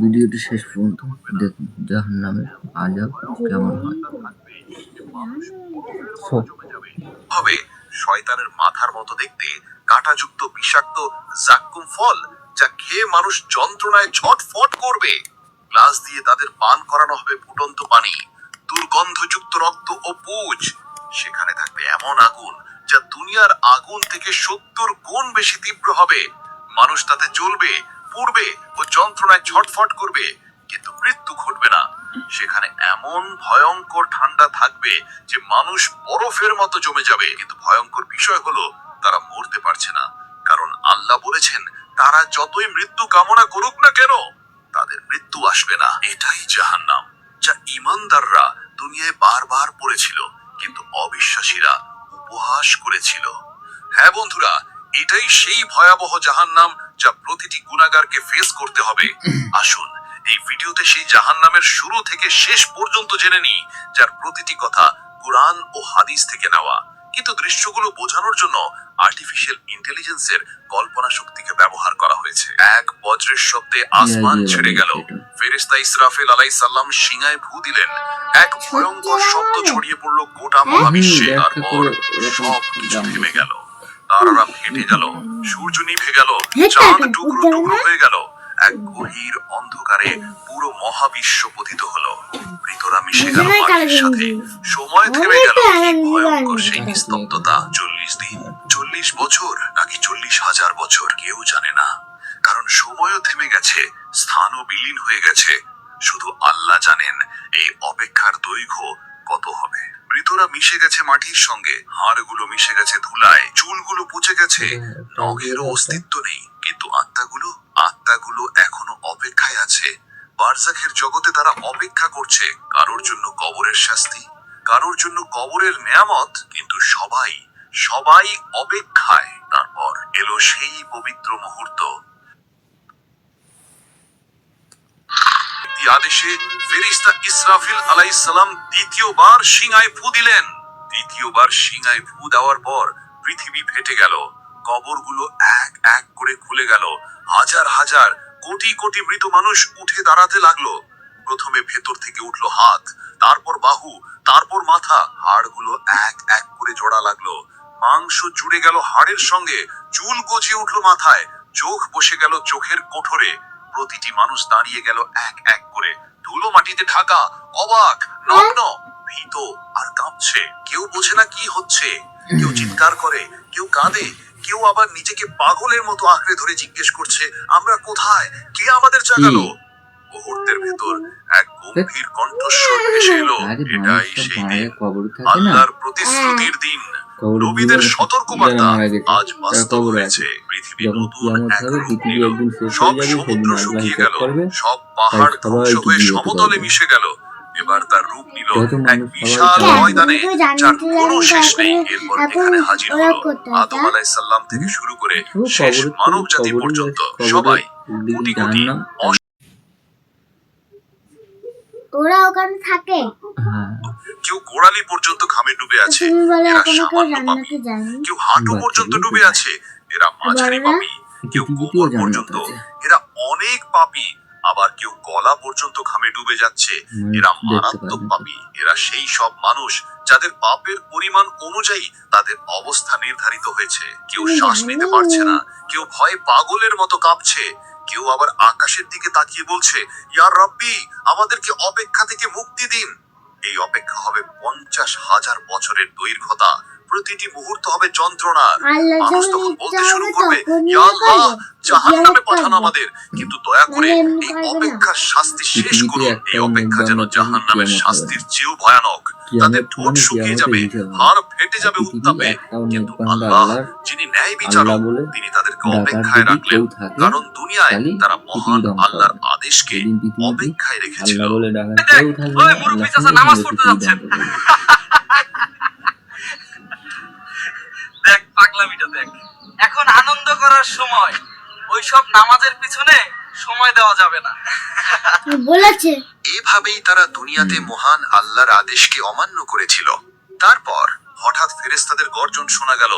ভিডিওটি শেষ পর্যন্ত দেখুন জাহান্নামের আযাব কেমন হয়। হবে শয়তানের মাথার মতো দেখতে কাঁটাযুক্ত বিষাক্ত জাক্কুম ফল, যা খেয়ে মানুষ যন্ত্রণায় ছটফট করবে। গ্লাস দিয়ে তাদের পান করানো হবে ফুটন্ত পানি, দুর্গন্ধযুক্ত রক্ত ও পুজ। সেখানে থাকবে এমন আগুন যা দুনিয়ার আগুন থেকে 70 গুণ বেশি তীব্র হবে। মানুষ তাতে জ্বলবে, পুড়বে ও যন্ত্রণায় ছটফট করবে, কিন্তু মৃত্যু ঘটবে না। সেখানে এমন ভয়ঙ্কর ঠান্ডা থাকবে যে মানুষ বরফের মতো জমে যাবে। কিন্তু ভয়ঙ্কর বিষয় হলো তারা মরতে পারছে না, কারণ আল্লাহ বলেছেন তারা যতই মৃত্যু কামনা করুক না কেন তাদের মৃত্যু আসবে না। এটাই জাহান্নাম, যা ঈমানদাররা দুনিয়ায় বারবার পড়েছিল, কিন্তু অবিশ্বাসীরা উপহাস করেছিল। হ্যাঁ বন্ধুরা, এটাই সেই ভয়াবহ জাহান্নাম যা প্রতিটি গুনাহগারকে ফেস করতে হবে। আসুন এই ভিডিওতে সেই জাহান্নামের শুরু থেকে শেষ পর্যন্ত জেনে নিই, যার প্রতিটি কথা কুরআন ও হাদিস থেকে নেওয়া, কিন্তু দৃশ্যগুলো বোঝানোর জন্য আর্টিফিশিয়াল ইন্টেলিজেন্সের কল্পনা শক্তিকে ব্যবহার করা হয়েছে। এক বজ্রের শব্দে আসমান ছেড়ে গেল। ফেরেশতা ইসরাফিল আলাইহিস সালাম শিঙায় ফু দিলেন। এক ভয়ঙ্কর শব্দ ছড়িয়ে পড়ল গোটা মহাবিশ্বে। তারপর সব কিছু থেমে গেল। তারারা ফেটে গেল, সূর্য নিভে গেল, চাঁদ টুকরো টুকরো হয়ে গেল। এক গভীর অন্ধকারে পুরো মহাবিশ্ব পতিত হলো। মৃতরা মিশে গেল মাটির সাথে। সময় থেমে গেল। কি ভয়ঙ্কর সেই নিস্তব্ধতা! 40 দিন, 40 বছর, নাকি 40,000 বছর, কেউ জানে না। কারণ সময়ও থেমে গেছে, স্থানও বিলীন হয়ে গেছে। শুধু আল্লাহ জানেন এই অপেক্ষার দৈর্ঘ্য কত হবে। মৃতরা মিশে গেছে মাটির সঙ্গে, হাড়গুলো মিশে গেছে ধুলায়, চুলগুলো পচে গেছে, নখেরও অস্তিত্ব নেই। কিন্তু আত্মাগুলো এখনো অপেক্ষায় আছে। বারজাখের জগতে তারা অপেক্ষা করছে, কারোর জন্য কবরের শাস্তি, কারোর জন্য কবরের নেয়ামত, কিন্তু সবাই অপেক্ষায়। তারপর এলো সেই পবিত্র মুহূর্ত। আদেশে ফেরেশতা ইসরাফিল আলাইহিস সালাম দ্বিতীয়বার শিঙায় ফু দিলেন। দ্বিতীয়বার শিঙায় ফু দেওয়ার পর পৃথিবী ফেটে গেল। কবরগুলো এক এক করে খুলে গেল। হাজার হাজার, কোটি কোটি মৃত মানুষ উঠে দাঁড়াতে লাগলো। প্রথমে ভেতর থেকে উঠলো হাত, তারপর বাহু, তারপর মাথা। হাড়গুলো এক এক করে জোড়া লাগলো। মাংস জুড়ে গেল হাড়ের সঙ্গে, চুল গজিয়ে উঠলো মাথায়, চোখ বসে গেল চোখের কোঠরে। প্রতিটি মানুষ দাঁড়িয়ে গেল এক এক করে, ধুলো মাটিতে ঢাকা, অবাক, নগ্ন, ভীত আর কাঁপছে। কেউ বোঝে না কি হচ্ছে। কেউ চিৎকার করে, কেউ কাঁদে, কেউ আবার নিজেকে পাগলের মতো আঁকড়ে ধরে জিজ্ঞেস করছে, আমরা কোথায়? কে আমাদের জাগালো? মুহূর্তের ভেতর এক গম্ভীর কণ্ঠস্বর ভেসে এলো, এটাই সেই দিন, আল্লাহর প্রতিশ্রুতির দিন, নবীদের সতর্কবার্তা আজ বাস্তব হয়েছে। পৃথিবী নতুন এক রূপ নিল। সব সমুদ্র শুকিয়ে গেল, সব পাহাড় ধ্বংস হয়ে সমতলে মিশে গেল। এবার তার রূপ নিল এক বিশাল ময়দানে, যার কোনো শেষ নেই। এরপর এখানে হাজির হলো আদম আলাইহিস সালাম থেকে শুরু করে শেষ মানব জাতি পর্যন্ত সবাই, কোটি কোটি। ওরা ওখানে থাকে। কেউ গোড়ালি পর্যন্ত ঘামে ডুবে আছে, এরা সামান্য পাপী। কেউ হাঁটু পর্যন্ত ডুবে আছে, এরা মাঝারি পাপী। কেউ কোমর পর্যন্ত, এরা অনেক পাপী। আবার কেউ গলা পর্যন্ত ঘামে ডুবে যাচ্ছে, এরা মারাত্মক পাপী। এরা সেই সব মানুষ যাদের পাপের পরিমাণ অনুযায়ী তাদের অবস্থা নির্ধারিত হয়েছে। কেউ শ্বাস নিতে পারছে না, কেউ ভয়ে পাগলের মতো কাঁপছে, কেউ আবার আকাশের দিকে তাকিয়ে বলছে, ইয়া রাব্বি, আমাদেরকে অপেক্ষা থেকে মুক্তি দিন। এই অপেক্ষা হবে 50,000 বছরের দৈর্ঘ্যতা। প্রতিটি মুহূর্ত হবে যন্ত্রণা। মানুষ তখন বলতে শুরু করবে, ইয়া আল্লাহ, জাহান্নামে পাঠান আমাদের, কিন্তু দয়া করে এই অপেক্ষার শাস্তি শেষ করুন। এই অপেক্ষা যেন জাহান্নামের শাস্তির চেয়েও ভয়ানক। তাদের ঠোঁট শুকিয়ে যাবে, হাড় ফেটে যাবে উত্তাপে। কিন্তু আল্লাহ, যিনি ন্যায় বিচারক, তিনি তাদেরকে অপেক্ষায় রাখলেন, কারণ দুনিয়ায় তারা মহান আল্লাহর আদেশকে অপেক্ষায় রেখেছিল। নামাজ পড়তে যাচ্ছেন, দেখ পাগলামিটা দেখ। এখন আনন্দ করার সময়, ওইসব নামাজের পিছনে সময় দেওয়া যাবে না বলেছে। এভাবেই তারা দুনিয়াতে মহান আল্লাহর আদেশকে অমান্য করেছিল। তারপর হঠাৎ ফেরেশতাদের গর্জন শোনা গেল,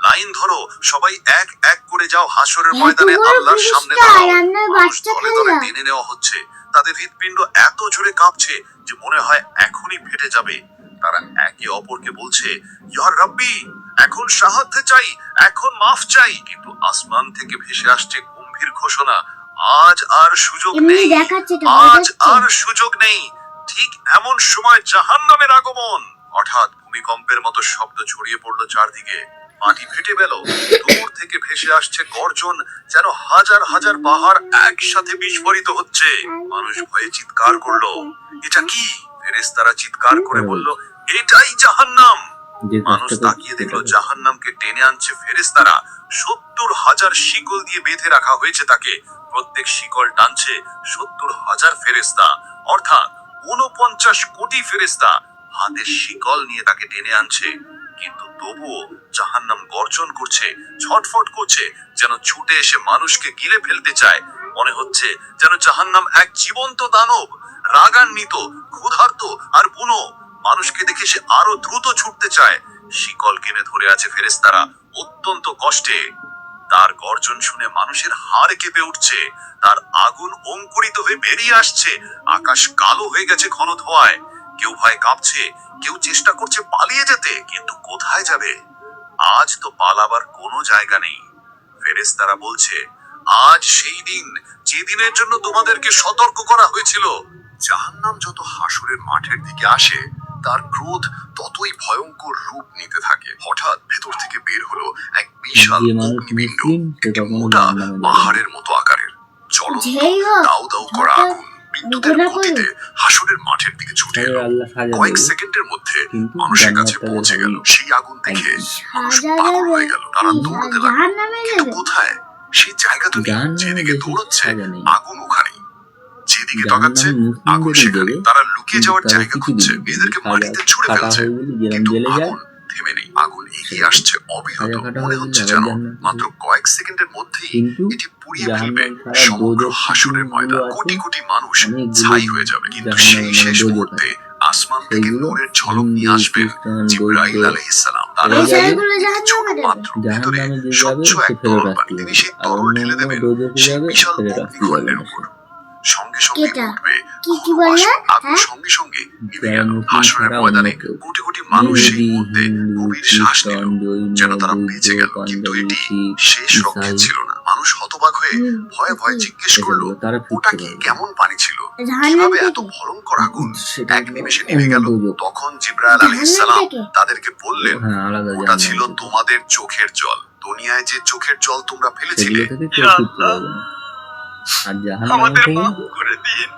লাইন ধরো, সবাই এক এক করে যাও হাসরের এত ময়দানে বড় আল্লাহর সামনে ফেরেশতা, দাঁড়াও। রান্নার মানুষ বাচ্চা দলে দলে খেলা। টেনে নেওয়া হচ্ছে, তাদের হৃৎপিণ্ড এত জোরে কাঁপছে যে মনে হয় এখনই ফেটে যাবে। তারা একে অপরকে বলছে, ইয়া রাব্বি, এখন সাহায্য চাই, এখন মাফ চাই। কিন্তু আসমান থেকে ভেসে আসছে গম্ভীর ঘোষণা, আজ আর সুযোগ এমনি নেই, দেখাচ্ছে এটা, আজ বোঝাচ্ছে। আর সুযোগ নেই। ঠিক এমন সময় জাহান্নামের আগমন। হঠাৎ ভূমিকম্পের মতো শব্দ ছড়িয়ে পড়লো চারদিকে, মাটি ফেটে গেল, দূর থেকে ভেসে আসছে গর্জন, যেন হাজার হাজার পাহাড় একসাথে বিস্ফোরিত হচ্ছে। মানুষ ভয়ে চিৎকার করলো, এটা কি? ফেরেশতারা চিৎকার করে বলল, এটাই জাহান্নাম। যে মানুষ কষ্টটা তাকিয়ে দেখলো জাহান্নামকে টেনে আনছে ফেরেশতারা। 70,000 শিকল দিয়ে বেঁধে রাখা হয়েছে তাকে। প্রত্যেক শিকল টানছে 70,000 ফেরেশতা, অর্থাৎ 49 কোটি ফেরেশতা হাতে শিকল নিয়ে তাকে টেনে আনছে। কিন্তু তবুও জাহান্নাম গর্জন করছে, ছটফট করছে, যেন ছুটে এসে মানুষকে গিলে ফেলতে চায়। মনে হচ্ছে যেন জাহান্নাম এক জীবন্ত দানব, রাগান্বিত, ক্ষুধার্ত আর বুনো। মানুষকে দেখে সে আরো দ্রুত ছুটতে চায়। শিকল কিনে ধরে আছে ফেরেশতারা অত্যন্ত কষ্টে। তার গর্জন শুনে মানুষের হাড় কেঁপে উঠছে, তার আগুন অঙ্কুরিত হয়ে বেরিয়ে আসছে। আকাশ কালো হয়ে গেছে ঘন ধোঁয়ায়। কেউ ভয়ে কাঁপছে, কেউ চেষ্টা করছে পালিয়ে যেতে, কিন্তু কোথায় যাবে? আজ তো পালাবার কোনো জায়গা নেই। ফেরেশতারা বলছে, আজ সেই দিন যেদিনের জন্য তোমাদেরকে সতর্ক করা হয়েছিল। জাহান্নাম যত হাসরের মাঠের দিকে আসে, তার ক্রোধ ততই ভয়ঙ্কর রূপ নিতে থাকে। হঠাৎ ভেতর থেকে বের হলো এক বিশাল যে মানুষ অগ্নিপিণ্ড, মুসলিম সে একটি কখনো মোটা জাহান্নামে যাবে না। পাহাড়ের মতো আকারের, জ্বলন্ত যেই হোক, দাউ দাউ করা যত আগুন বিদ্যুতের ঘৃণা গতিতে হাসরের মাঠের দিকে ছুটে তাদের এলো। আল্লাহ সাজা কয়েক দেবে, সেকেন্ডের মধ্যে কিন্তু মানুষের কাছে জান্নাত পৌঁছে তাদের গেল। হবে সেই আগুন দেখে মানুষ সাজা পাগল দেবে, হয়ে গেল, তারা দৌড়তে লাগলো। জাহান্নামে কিন্তু যাবে। কোথায়? সেই জায়গা তো নেই, জাহান্নামে যেদিকে বেশি দৌড়চ্ছে সাজা নেই। আগুন ওখানেই, যেদিকে জাহান্নামে তাকাচ্ছে আগুন মুসলিমদেরই সেখানে। দেবে, তারা লুকিয়ে কিন্তু যাওয়ার তারা জায়গা কিছু খুঁজছে, দিবে। এদেরকে সাজা মাটিতে ছুঁড়ে কাটা ফেলছে, হয়ে গেলে যেরকম কিন্তু জেলে যায়, আগুন থেমে নেই। আগুন এগিয়ে আসছে অবিরত। সাজা কাটা মনে হয়ে হচ্ছে গেলে যেন আবার জান্নাতে মাত্র যাবে। কয়েক সেকেন্ডের মধ্যেই কিন্তু এটি পুড়িয়ে ফেলবে জাহান্নাম ছাড়া সমগ্র দোজখ হাসরের যেগুলো ময়দান। আছে, কোটি কোটি মানুষ অনেকগুলো ছাই হয়ে যাবে। কিন্তু জাহান্নামে সেই শেষ দোজখ মুহূর্তে আছে। আসমান থেকে সেইগুলো নূরের ঝলক নিয়ে হিন্দু, আসবেন খ্রিস্টান, জিবরাইল বৌদ্ধ, আলাইহিস সালাম। তার এরা এই যাবে। ছেলেগুলো একটি ছোট জাহান্নামে যাবে। পাত্র, ভিতরে জাহান্নামে যে যাবে স্বচ্ছ সে এক ফেরত তরল পানি। আসতে তিনি হবে, সেই আর তরল অন্য ঢেলে অন্য দেবেন দোজখে সেই যাবে বিশাল ফেরত আসতে পারবে অগ্নিকুণ্ডের না। উপর। সঙ্গে সঙ্গে কেটা? উঠবে কি ঘন বললে? বাষ্প। আগুন হ্যাঁ? সঙ্গে সঙ্গে নিভে যারা গেল। মুসলিম হাসরের ছাড়া ময়দানে অন্য কেউ, কোটি কোটি মানুষ সেই ইহুদি, মুহূর্তে হিন্দু, গভীর শ্বাস নিল, খ্রিস্টান, জৈন, যেন তারা বৌদ্ধ, বেঁচে গেল। কিন্তু পাঞ্জাবি, এটি শিখ, শেষ রক্ষে ইসাই, ছিল না। মানুষ হতবাক হয়ে ভয়ে ভয়ে জিজ্ঞেস করলো, এগুলো তারা ওটা ফিরতে কি? পারবে। কেমন পানি ছিল? জাহান্নাম কিভাবে এত থেকে। ভয়ঙ্কর আগুন সেটা এক হলো নিমেষে নিভে অন্য গেল? দোজখ। তখন জিবরাইল আলাইহিস সালাম জাহান্নাম থেকে। তাদেরকে বললেন, হ্যাঁ, আলাদা ওটা জাহান্নাম ছিল থেকে। তোমাদের চোখের জল। দুনিয়ায় যে চোখের জল তোমরা সেগুলো ফেলেছিলে, থেকে কেউ ইয়া ফিরতে আল্লাহ, পারবে না। আর জাহান্নাম আমাদের থেকে মাফ করে দিন,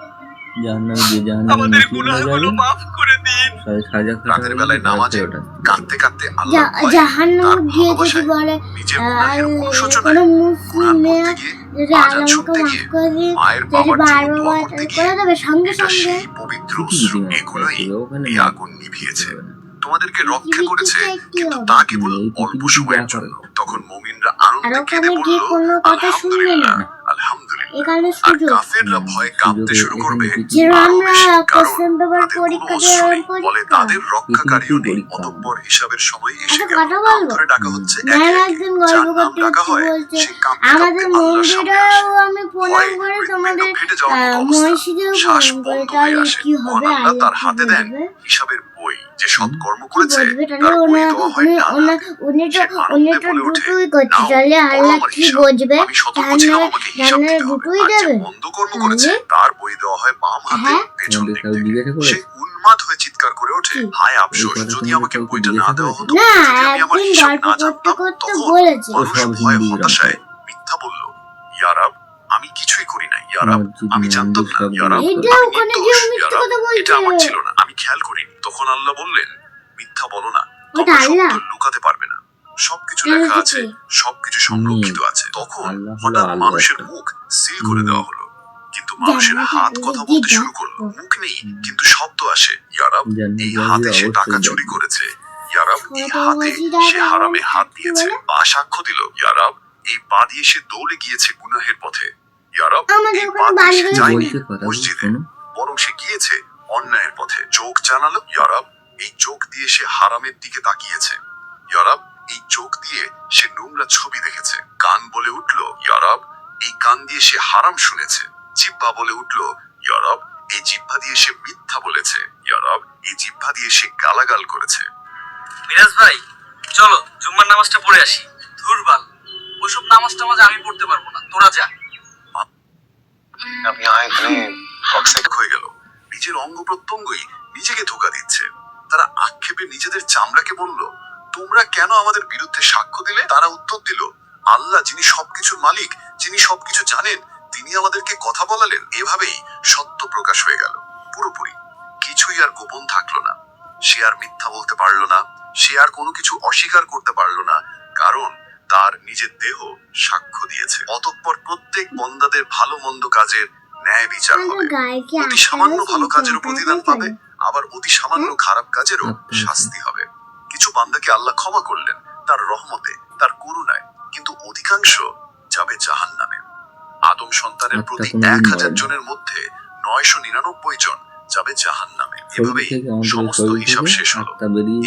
জাহান্নামে যে জাহান্নামে আমাদের মুসলিমরা গুনাহগুলো যাবে, মাফ করে দিন। সাজা কাটা রাতের হয়ে বেলায় গেলে তারা নামাজে ফেরত আসতে পারবে। কাঁদতে কাঁদতে আল্লাহর ভয়ে, জাহান্নামে তার গিয়ে যদি ভালোবাসায়, বলে নিজের আর গুনাহের অনুশোচনায়, কোনো কুরআন মুসলিম মেয়ে পড়তে গিয়ে, যদি আজান আল্লাহকে শুনতে মাফ গিয়ে, করে দিন, মায়ের যদি বাবার জন্য বারবার দোয়া করতে করে গিয়ে, দেবে সঙ্গে এটা সঙ্গে। সেই পবিত্র কিছু অশ্রু। যদি মাফ এগুলোই করতে হবে, ওখানে এই মাফ আগুন নিভিয়েছে, করতে হবে না। তোমাদেরকে রক্ষা পৃথিবীতে করেছে, চাইতে কিন্তু হবে। তা কেবল এই অল্প পৃথিবীতে সময়ের যা জন্য। করে। তখন মুমিনরা আর আনন্দে কেঁদে ওখানে গিয়ে বলল, কোনো কথা শুনবে না। আলহামদুলিল্লাহ, আলহামদুলিল্লাহ। এখানে আর সুযোগ। কাফেররা ভয়ে কাঁপতে সুযোগে শুরু করবে এখানে যেন আরো আমরা বেশি, কারণ কোশ্চেন পেপার তাদের কোনো পরীক্ষা অস্ত্র দিয়ে নেই। বলে পরীক্ষা। তাদের রক্ষাকারীও নেই। পরীক্ষা। অতঃপর হিসাবের সময় এসে একটা গেল। কথা নাম বলবো? ধরে ডাকা হচ্ছে ম্যাম একে একে। একদিন যার গল্প নাম করতে ডাকা করতে হয় বলছে সে কাঁপতে আমাদের কাঁপতে আল্লাহর সামনে আসে। মন্দিরেও আমি প্রণাম ভয়ে করে হৃৎপিণ্ড তোমাদের ফেটে যাওয়ার মতো অবস্থা। মসজিদেও শ্বাস প্রণাম করে, বন্ধ হয়ে তাহলে আসে। কি মহান হবে? আল্লাহ তার আল্লাহ কি হাতে দেন বলবে? হিসাবের বই। যে সৎকর্ম কি করেছে বলবে? তার তাহলে বই দেওয়া হয় ডানা। উনি সে তো আনন্দে বলে ওঠে, দুটোই করছে, নাও, তাহলে করো আল্লাহ আমার কি হিসাব। বুঝবে? আমি সতর্ক ছিলাম, আমাকে হিসাব জান্নাত দিতে হবে। দুটোই আর যে দেবে। মন্দ কর্ম করেছে তাহলে? তার বই দেওয়া হয় বাম হাতে, হ্যাঁ? পেছন তোমাদের দিক কাউ থেকে। জিজ্ঞাসা করেছে? সে উন্মাদ হয়ে চিৎকার করে ওঠে, কি? হায় এই আফসোস, কথা যদি তোমাদের আমাকে কাউকে বইটা না জিজ্ঞাসা দেওয়া করেছে? হতো, না, যদি আমি আমার একদিন হিসাব গল্প না করতে জানতাম, করতে তখন বলেছে। মানুষ সব ভয়ে হিন্দুরা হতাশায় মিথ্যা বলল, ইয়া রাব, আমি কিছুই করি নাই, ইয়া রাব, মসজিদ, আমি জানতাম মন্দির না, সব ইয়া রাব, এটা আমি ওখানে নির্দোষ, গিয়ে ইয়া মিথ্যে রাব, কথা এটা আমার বলছে। ছিল না, আমি খেয়াল করিনি। তখন আল্লাহ বললেন, মিথ্যা বলো না, ওটা তোমরা আল্লাহ। সত্য লুকাতে পারবে না। সবকিছু তাহলে লেখা কি? আছে, সবকিছু সংরক্ষিত আছে। তখন আল্লাহ হলো হঠাৎ আল্লাহ মানুষের একটা। মুখ সিল করে দেওয়া হলো, কিন্তু মানুষের জান্নাতে হাত কথা বলতে গিয়ে শুরু করলো। দেখো। মুখ নেই, কিন্তু শব্দ আসে, ইয়া রাব, জান্নাতে এই যাবে হাতে সে অবশ্যই টাকা যাবে। চুরি করেছে, ইয়া রাব, এই ছোট হাতে মসজিদে সে আবার হারামে হাত কি দিয়েছে। বলে? পা সাক্ষ্য দিল, ইয়া রাব, এই পা দিয়ে সে দৌড়ে গিয়েছে গুনাহের পথে, ইয়া রাব, আমাদের এই ওখানে পা দিয়ে বাড়ি সে রয়েছে। যায়নি বলছে কথাগুলো মসজিদে, শোনো। বরং সে গিয়েছে অন্যায়ের পথে। চোখ জানালো, ইয়া রাব, এই চোখ দিয়ে সে হারামের দিকে তাকিয়েছে, ইয়া রাব, এই চোখ দিয়ে সে নোংরা ছবি দেখেছে। কান বলে উঠল ইয়া রব, এই কান দিয়ে সে হারাম শুনেছে। জিহ্বা বলে উঠল ইয়া রব, এই জিহ্বা দিয়ে সে মিথ্যা বলেছে। ইয়া রব, এই জিহ্বা দিয়ে সে গালাগাল করেছে। মিরাজ ভাই, চলো জুম্মার নামাজটা পড়ে আসি। ধুরবাল, ওইসব নামাজ টামাজ আমি পড়তে পারবো না, তোরা যা। হয়ে গেল, নিজের অঙ্গ প্রত্যঙ্গই নিজেকে ধোঁকা দিচ্ছে। তারা আক্ষেপে নিজেদের চামড়াকে বলল, তোমরা কেন আমাদের বিরুদ্ধে সাক্ষ্য দিলে? তারা উত্তর দিল, আল্লাহ যিনি সবকিছুর মালিক, যিনি সবকিছু জানেন, তিনি আমাদেরকে কথা বলালেন। এভাবেই সত্য প্রকাশ হয়ে গেল পুরোপুরি। কিছুই আর গোপন থাকলো না। সে আর মিথ্যা বলতে পারলো না, সে আর কোনো কিছু অস্বীকার করতে পারলো না, কারণ তার নিজের দেহ সাক্ষ্য দিয়েছে। অতঃপর প্রত্যেক বন্দাদের ভালো মন্দ কাজের ন্যায় বিচার হবে। অতি সামান্য ভালো কাজেরও প্রতিদান পাবে, আবার অতি সামান্য খারাপ কাজেরও শাস্তি হবে। কিছু বান্দাকে আল্লাহ ক্ষমা করলেন তার রহমতে, তার করুণায়, কিন্তু অধিকাংশ যাবে জাহান্নামে। আদম সন্তানের প্রতি 1000 জনের মধ্যে 999 জন যাবে জাহান্নামে। এভাবেই সমস্ত হিসাব শেষ হলো।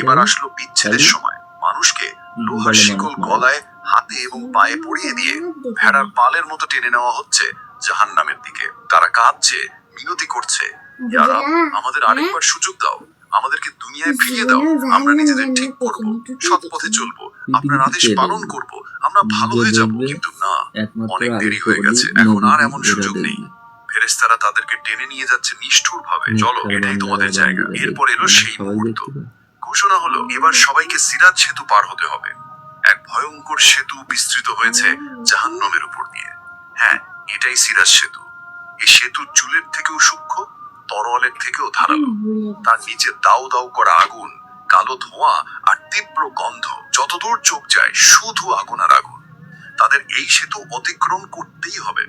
এবার আসলো বিচ্ছেদের সময়। মানুষকে লোহার শিকল গলায়, হাতে এবং পায়ে পরিয়ে দিয়ে ভেড়ার পালের মতো টেনে নেওয়া হচ্ছে জাহান্নামের দিকে। তারা কাঁদছে, মিনতি করছে, ইয়া রব, আমাদের আরেকবার সুযোগ দাও, আমাদেরকে দুনিয়ায় ফিরিয়ে দাও, আমরা নিজেদের ঠিক করব, সৎ পথে চলবো, আপনার আদেশ পালন করব, আমরা ভালো হয়ে যাব। কিন্তু না, অনেক দেরি হয়ে গেছে, এখন আর এমন সুযোগ নেই। ফেরেশতারা তাদেরকে টেনে নিয়ে যাচ্ছে নিষ্ঠুর ভাবে। চলো, এটাই তোমাদের জায়গা। এরপর এলো সেই মুহূর্ত। ঘোষণা হলো, এবার সবাইকে সিরাত সেতু পার হতে হবে। এক ভয়ঙ্কর সেতু বিস্তৃত হয়েছে জাহান্নামের উপর দিয়ে। হ্যাঁ, এটাই সিরাত সেতু। এই সেতু চুলের থেকেও সূক্ষ্ম, তরোয়ালের থেকেও ধারালো। তার নিচে দাউ দাউ করা আগুন, কালো ধোঁয়া আর তীব্র গন্ধ। যতদূর চোখ যায় শুধু আগুন আর আগুন। তাদের এই সেতু অতিক্রম করতেই হবে,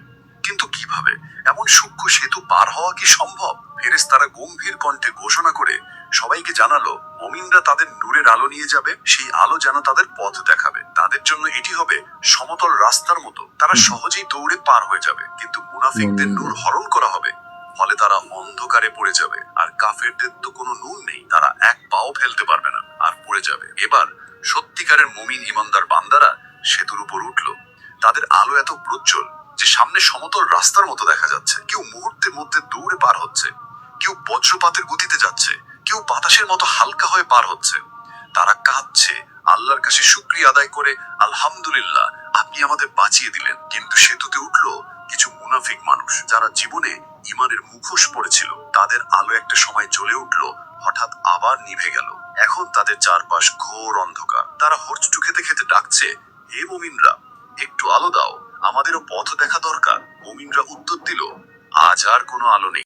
কিন্তু কিভাবে? এমন সূক্ষ্ম সেতু পার হওয়া কি সম্ভব? ফেরেশতারা গম্ভীর কণ্ঠে ঘোষণা করে সবাইকে জানালো, মুমিনরা তাদের নূরের আলো নিয়ে যাবে, সেই আলো যেন তাদের পথ দেখাবে। তাদের জন্য এটি হবে সমতল রাস্তার মতো, তারা সহজেই দৌড়ে পার হয়ে যাবে। কিন্তু মুনাফিকদের নূর হরণ করা হবে, ফলে তারা অন্ধকারে পড়ে যাবে। আর কাফেরদের তো কোনো নূর নেই, তারা এক পাও ফেলতে পারবে না, আর পড়ে যাবে। এবার সত্যিকারের মুমিন ইমানদার বান্দারা সেতুর উপর উঠলো। তাদের আলো এত প্রজ্জ্বল যে সামনে সমতল রাস্তার মতো দেখা যাচ্ছে। কেউ মুহূর্তের মধ্যে দৌড়ে পার হচ্ছে, কেউ বজ্রপাতের গতিতে যাচ্ছে, কেউ বাতাসের মতো হালকা হয়ে পার হচ্ছে। তারা কাঁদছে, আল্লাহর কাছে শুকরিয়া আদায় করে, আলহামদুলিল্লাহ, আপনি আমাদের বাঁচিয়ে দিলেন। কিন্তু সেতুতে উঠলো কিছু মুনাফিক মানুষ, যারা জীবনে ঈমানের মুখোশ পড়েছিল। তাদের আলো একটা সময় জ্বলে উঠলো, হঠাৎ আবার নিভে গেল। এখন তাদের চারপাশ ঘোর অন্ধকার। তারা হোঁচটু খেতে খেতে ডাকছে, হে মুমিনরা, একটু আলো দাও, আমাদেরও পথ দেখা দরকার। মুমিনরা উত্তর দিল, আজ আর কোনো আলো নেই।